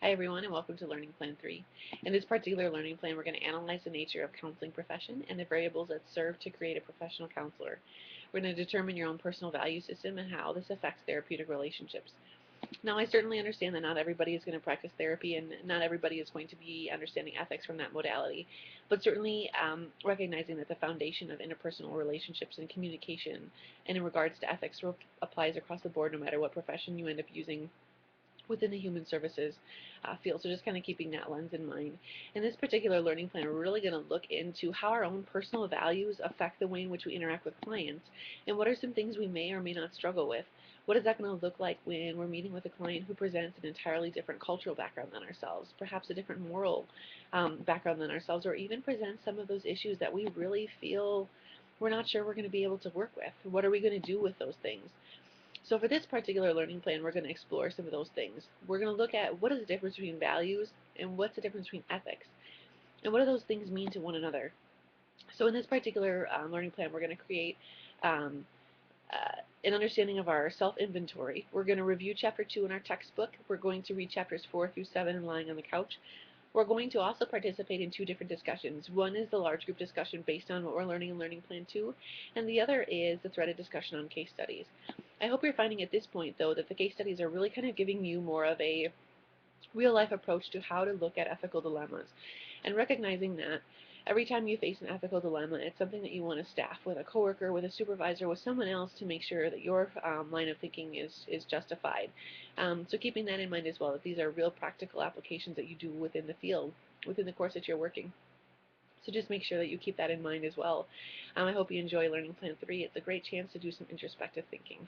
Hi everyone and welcome to Learning Plan 3. In this particular learning plan, we're going to analyze the nature of counseling profession and the variables that serve to create a professional counselor. We're going to determine your own personal value system and how this affects therapeutic relationships. Now, I certainly understand that not everybody is going to practice therapy and not everybody is going to be understanding ethics from that modality, but certainly recognizing that the foundation of interpersonal relationships and communication and in regards to ethics applies across the board no matter what profession you end up using within the human services field. So just kind of keeping that lens in mind. In this particular learning plan, we're really going to look into how our own personal values affect the way in which we interact with clients, and what are some things we may or may not struggle with. What is that going to look like when we're meeting with a client who presents an entirely different cultural background than ourselves, perhaps a different moral background than ourselves, or even presents some of those issues that we really feel we're not sure we're going to be able to work with? What are we going to do with those things? So for this particular learning plan, we're going to explore some of those things. We're going to look at what is the difference between values and what's the difference between ethics, and what do those things mean to one another. So in this particular learning plan, we're going to create um, an understanding of our self-inventory. We're going to review Chapter 2 in our textbook. We're going to read Chapters 4 through 7 lying on the couch. We're going to also participate in two different discussions. One is the large group discussion based on what we're learning in Learning Plan 2, and the other is the threaded discussion on case studies. I hope you're finding at this point, though, that the case studies are really kind of giving you more of a real-life approach to how to look at ethical dilemmas, and recognizing that every time you face an ethical dilemma, it's something that you want to staff with a coworker, with a supervisor, with someone else to make sure that your line of thinking is justified. So keeping that in mind as well, that these are real practical applications that you do within the field, within the course that you're working. So just make sure that you keep that in mind as well. I hope you enjoy Learning Plan 3. It's a great chance to do some introspective thinking.